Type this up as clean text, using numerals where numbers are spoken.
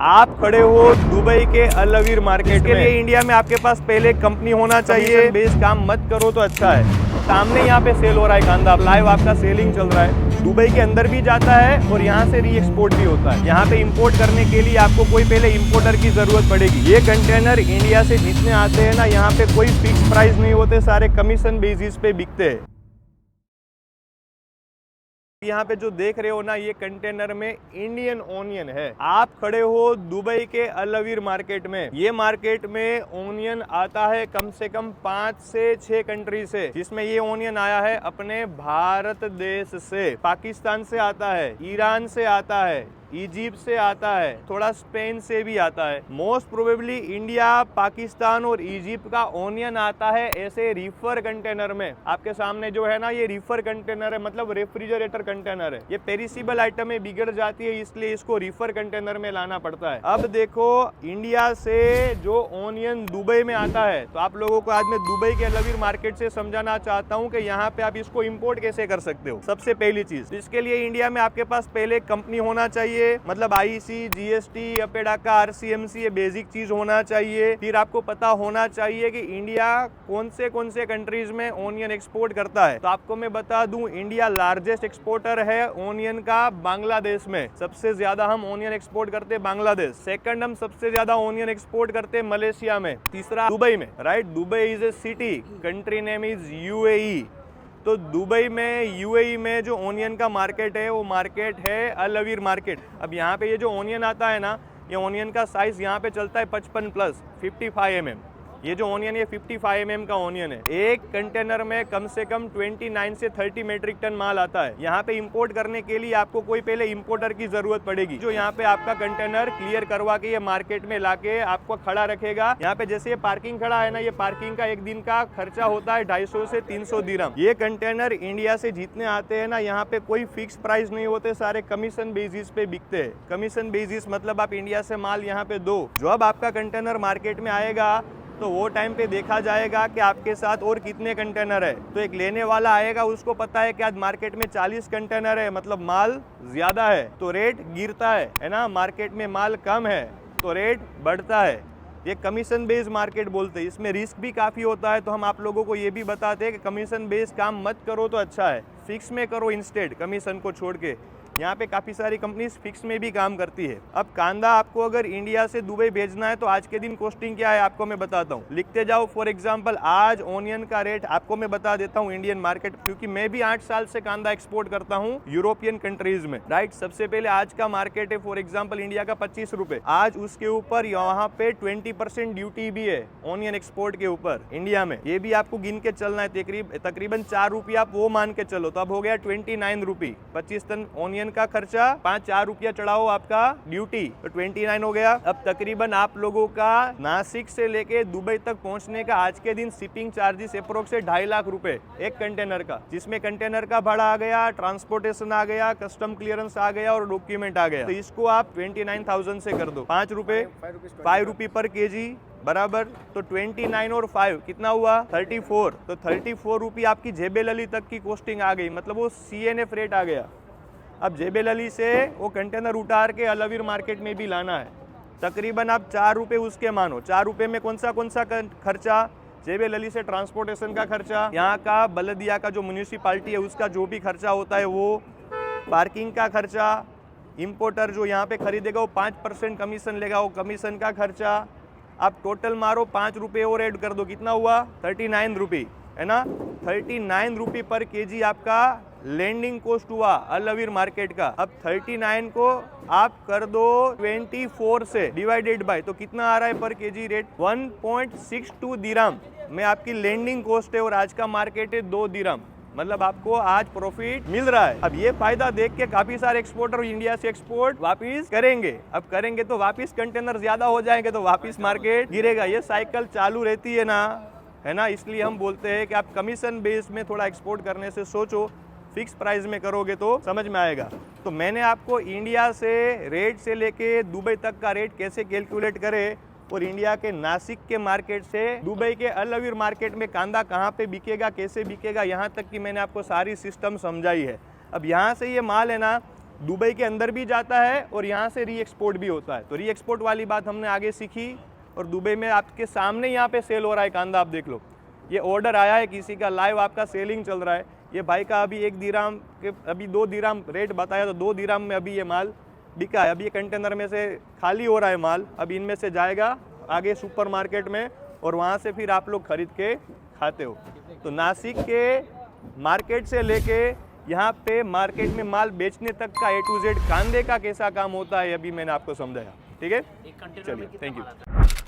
आप खड़े हो दुबई के अल अवीर मार्केट के लिए। इंडिया में आपके पास पहले कंपनी होना चाहिए। बेस काम मत करो तो अच्छा है। सामने यहाँ पे सेल हो रहा है कांदा, लाइव आपका सेलिंग चल रहा है। दुबई के अंदर भी जाता है और यहाँ से री एक्सपोर्ट भी होता है। यहाँ पे इंपोर्ट करने के लिए आपको कोई पहले इंपोर्टर की जरूरत पड़ेगी। ये कंटेनर इंडिया से जितने आते हैं ना, यहाँ पे कोई फिक्स प्राइस नहीं होते, सारे कमीशन बेसिस पे बिकते हैं। यहाँ पे जो देख रहे हो ना, ये कंटेनर में इंडियन ओनियन है। आप खड़े हो दुबई के अल अवीर मार्केट में। ये मार्केट में ओनियन आता है कम से कम 5 से 6 कंट्री से, जिसमें ये ओनियन आया है अपने भारत देश से, पाकिस्तान से आता है, ईरान से आता है, इजिप्ट से आता है, थोड़ा स्पेन से भी आता है। मोस्ट प्रोबेबली इंडिया, पाकिस्तान और इजिप्ट का ओनियन आता है ऐसे रिफर कंटेनर में। आपके सामने जो है ना, ये रिफर कंटेनर है, मतलब रेफ्रिजरेटर कंटेनर है। ये पेरिसिबल आइटम में बिगड़ जाती है, इसलिए इसको रिफर कंटेनर में लाना पड़ता है। अब देखो, इंडिया से जो ओनियन दुबई में आता है, तो आप लोगों को आज मैं दुबई के अल अवीर मार्केट से समझाना चाहता हूँ कि यहाँ पे आप इसको इम्पोर्ट कैसे कर सकते हो। सबसे पहली चीज, इसके लिए इंडिया में आपके पास पहले कंपनी होना चाहिए, मतलब आईसी, जीएसटी, अपेडाका, आरसीएमसी, ये बेसिक चीज होना चाहिए। फिर आपको पता होना चाहिए कि इंडिया कौन से कंट्रीज में ओनियन एक्सपोर्ट करता है। तो आपको मैं बता दूं, इंडिया लार्जेस्ट एक्सपोर्टर है ओनियन का बांग्लादेश में। सबसे ज्यादा हम ओनियन एक्सपोर्ट करते हैं बांग्लादेश। सेकंड, हम सबसे ज्यादा ओनियन एक्सपोर्ट करते हैं मलेशिया में। तीसरा दुबई में, right. Dubai is a city, country name is UAE. तो दुबई में, यूएई में जो ओनियन का मार्केट है, वो मार्केट है अल अवीर मार्केट। अब यहाँ पे ये जो ओनियन आता है ना, ये ओनियन का साइज यहाँ पे चलता है 55+, 55 mm। ये जो ओनियन है 55 mm का ओनियन है। एक कंटेनर में कम से कम 29 से 30 मेट्रिक टन माल आता है। यहाँ पे इंपोर्ट करने के लिए आपको कोई पहले इंपोर्टर की जरूरत पड़ेगी, जो यहाँ पे आपका कंटेनर क्लियर करवा के ये मार्केट में लाके आपको खड़ा रखेगा। यहाँ पे जैसे ये पार्किंग खड़ा है ना, ये पार्किंग का एक दिन का खर्चा होता है 250 से 300 दिरहम। ये कंटेनर इंडिया से जितने आते हैं ना, यहाँ पे कोई फिक्स प्राइस नहीं होते, सारे कमीशन बेसिस पे बिकते हैं। कमीशन बेसिस मतलब आप इंडिया से माल यहाँ पे दो, जब आपका कंटेनर मार्केट में आएगा तो वो टाइम पे देखा जाएगा कि आपके साथ और कितने कंटेनर है। तो एक लेने वाला आएगा, उसको पता है कि आज मार्केट में 40 कंटेनर है, मतलब माल ज्यादा है, तो रेट गिरता है ना। मार्केट में माल कम है तो रेट बढ़ता है। ये कमीशन बेस्ड मार्केट बोलते हैं। इसमें रिस्क भी काफ़ी होता है, तो हम आप लोगों को ये भी बताते हैं कि कमीशन बेस्ड काम मत करो तो अच्छा है, फिक्स में करो इंस्टेड, कमीशन को छोड़ के। यहाँ पे काफ़ी सारी कंपनीज फिक्स में भी काम करती है। अब कांदा आपको अगर इंडिया से दुबई भेजना है तो आज के दिन कॉस्टिंग क्या है आपको मैं बताता हूँ, लिखते जाओ। फॉर एग्जांपल, आज ओनियन का रेट आपको मैं बता देता हूँ इंडियन मार्केट, क्योंकि मैं भी 8 साल से कांदा एक्सपोर्ट करता हूँ यूरोपियन कंट्रीज में, राइट। सबसे पहले आज का मार्केट है फॉर एग्जाम्पल इंडिया का 25 रुपए। आज उसके ऊपर यहाँ पे 20% ड्यूटी भी है ओनियन एक्सपोर्ट के ऊपर इंडिया में। ये भी आपको गिन के चलना है, तकरीबन 4 रुपये आप वो मान के चलो, तो अब हो गया 29 रुपये। 25 टन ओनियन का खर्चा, 4 रुपया चढ़ाओ आपका ड्यूटी, तो 29 हो गया। अब तकरीबन आप लोगों का नासिक से लेके दुबई तक पहुंचने का आज के दिन शिपिंग चार्जेस अप्रोक्स 2.5 लाख रुपए एक कंटेनर का, जिसमें कंटेनर का भाड़ा आ गया, ट्रांसपोर्टेशन आ गया, कस्टम क्लियरेंस आ गया और डॉक्यूमेंट आ गया। तो इसको आप 29,000 से कर दो, 5 रुपये पर केजी बराबर। तो 29 और 5 कितना हुआ, 34। तो 34 रुपये आपकी जेबे लली तक की कॉस्टिंग आ गई, मतलब वो CNF रेट आ गया। अब जेबे लली से वो कंटेनर उतार के अल अवीर मार्केट में भी लाना है। तकरीबन आप 4 रुपये उसके मानो। 4 रुपये में कौन सा खर्चा, जेबे लली से ट्रांसपोर्टेशन का खर्चा, यहाँ का बलदिया का जो म्यूनिसिपालिटी है उसका जो भी खर्चा होता है वो, पार्किंग का खर्चा, इम्पोर्टर जो यहाँ पे खरीदेगा वो 5% कमीशन लेगा, वो कमीशन का खर्चा। आप टोटल मारो, 5 रुपये और ऐड कर दो, कितना हुआ, 39 रुपये, है ना। 39 रुपये पर केजी आपका लैंडिंग कॉस्ट हुआ अल अवीर मार्केट का। अब 39 को आप कर दो 24 से डिवाइडेड बाय, तो कितना आ रहा है पर केजी रेट, 1.62 दिरहम में आपकी लैंडिंग कॉस्ट है, और आज का मार्केट है 2 दिरहम, मतलब आपको आज प्रॉफिट मिल रहा है। अब ये फायदा देख के काफी सारे एक्सपोर्टर इंडिया से एक्सपोर्ट वापिस करेंगे। अब करेंगे तो वापिस कंटेनर ज्यादा हो जाएंगे, तो वापिस मार्केट गिरेगा। ये साइकिल चालू रहती है ना, इसलिए हम बोलते हैं कि आप कमीशन बेस में थोड़ा एक्सपोर्ट करने से सोचो, फिक्स प्राइस में करोगे तो समझ में आएगा। तो मैंने आपको इंडिया से रेट से लेके दुबई तक का रेट कैसे कैलकुलेट करे, और इंडिया के नासिक के मार्केट से दुबई के अल अवीर मार्केट में कांदा कहाँ पे बिकेगा, कैसे बिकेगा, यहाँ तक की मैंने आपको सारी सिस्टम समझाई है। अब यहाँ से ये माल है ना, दुबई के अंदर भी जाता है और यहाँ से री एक्सपोर्ट भी होता है। तो री एक्सपोर्ट वाली बात हमने आगे सीखी और दुबई में आपके सामने यहाँ पे सेल हो रहा है कांदा, आप देख लो। ये ऑर्डर आया है किसी का, लाइव आपका सेलिंग चल रहा है। ये भाई का अभी 1 दिराम के अभी 2 दिराम रेट बताया, तो 2 दिराम में अभी ये माल बिका है। अभी ये कंटेनर में से खाली हो रहा है माल, अभी इनमें से जाएगा आगे सुपरमार्केट में और वहाँ से फिर आप लोग खरीद के खाते हो। तो नासिक के मार्केट से लेके यहाँ पे मार्केट में माल बेचने तक का A to Z कांदे का कैसा काम होता है, अभी मैंने आपको समझाया। ठीक है, चलिए, थैंक यू।